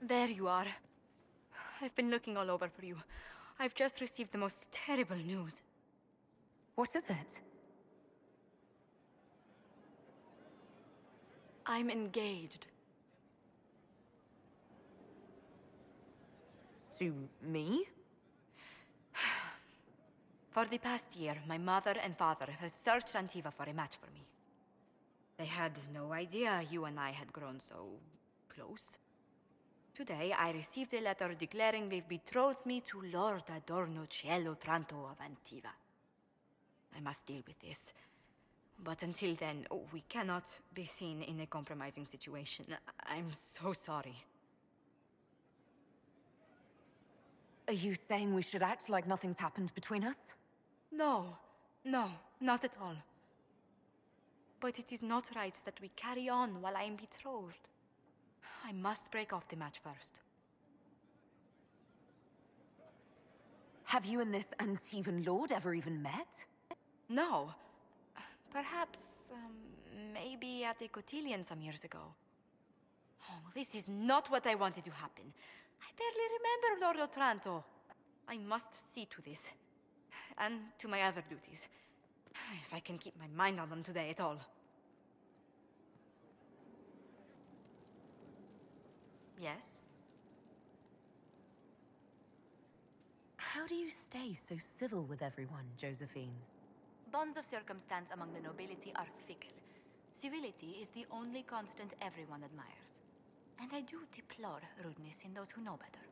There you are. I've been looking all over for you. I've just received the most terrible news. What is it? I'm engaged. To me? For the past year, my mother and father have searched Antiva for a match for me. They had no idea you and I had grown so close. Today, I received a letter declaring they've betrothed me to Lord Adorno Cielo Tranto of Antiva. I must deal with this. But until then, we cannot be seen in a compromising situation. I'm so sorry. Are you saying we should act like nothing's happened between us? No, not at all. But it is not right that we carry on while I am betrothed. I must break off the match first. Have you and this Antivan lord ever even met? No. Perhaps, maybe at a cotillion some years ago. Oh, this is not what I wanted to happen. I barely remember Lord Otranto. I must see to this. And to my other duties. If I can keep my mind on them today at all. Yes? How do you stay so civil with everyone, Josephine? Bonds of circumstance among the nobility are fickle. Civility is the only constant everyone admires. And I do deplore rudeness in those who know better.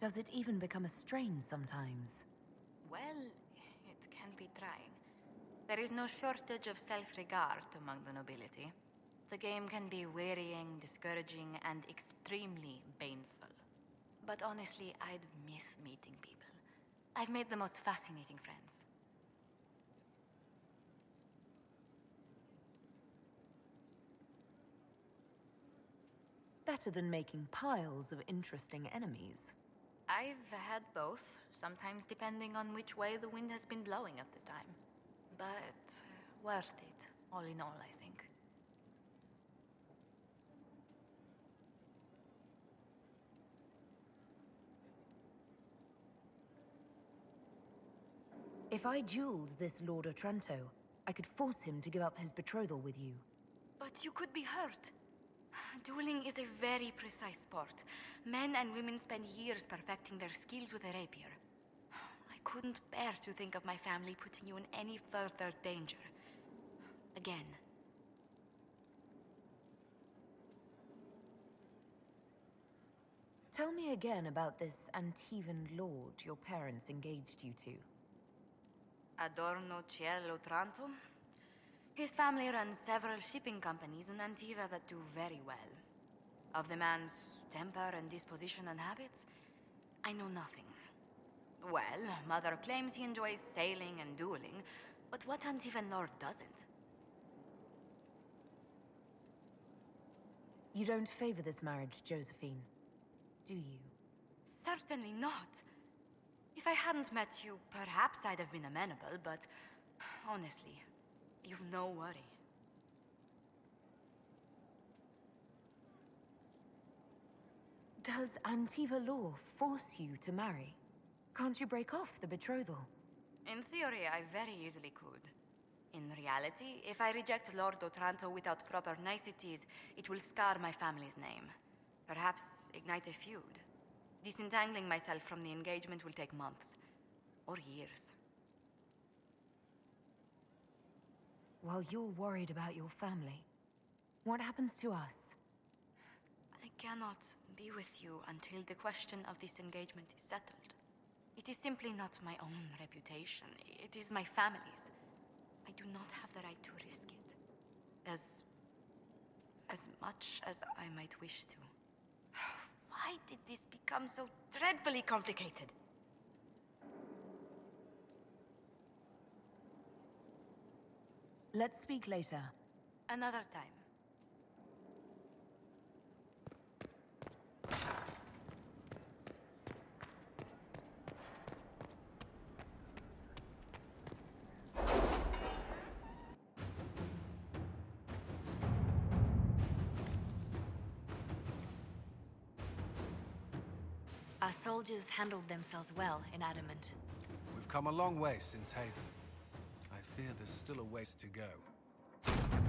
Does it even become a strain sometimes? Well, it can be trying. There is no shortage of self-regard among the nobility. The game can be wearying, discouraging, and extremely baneful. But honestly, I'd miss meeting people. I've made the most fascinating friends. Better than making piles of interesting enemies. I've had both, sometimes depending on which way the wind has been blowing at the time. But worth it, all in all, I think. If I dueled this Lord Otranto, I could force him to give up his betrothal with you. But you could be hurt. Dueling is a very precise sport. Men and women spend years perfecting their skills with a rapier. I couldn't bear to think of my family putting you in any further danger. Again. Tell me again about this Antivan lord your parents engaged you to. Adorno Cielo Tranto? His family runs several shipping companies in Antiva that do very well. Of the man's temper and disposition and habits, I know nothing. Well, Mother claims he enjoys sailing and dueling, but what Antivan lord doesn't? You don't favor this marriage, Josephine, do you? Certainly not. If I hadn't met you, perhaps I'd have been amenable, but honestly, you've no worry. Does Antiva law force you to marry? Can't you break off the betrothal? In theory, I very easily could. In reality, if I reject Lord Otranto without proper niceties, it will scar my family's name. Perhaps ignite a feud. Disentangling myself from the engagement will take months. Or years. While you're worried about your family, what happens to us? I cannot be with you until the question of this engagement is settled. It is simply not my own reputation. It is my family's. I do not have the right to risk it. As much as I might wish to. Why did this become so dreadfully complicated? Let's speak later. Another time. Our soldiers handled themselves well in Adamant. We've come a long way since Haven. I fear there's still a ways to go.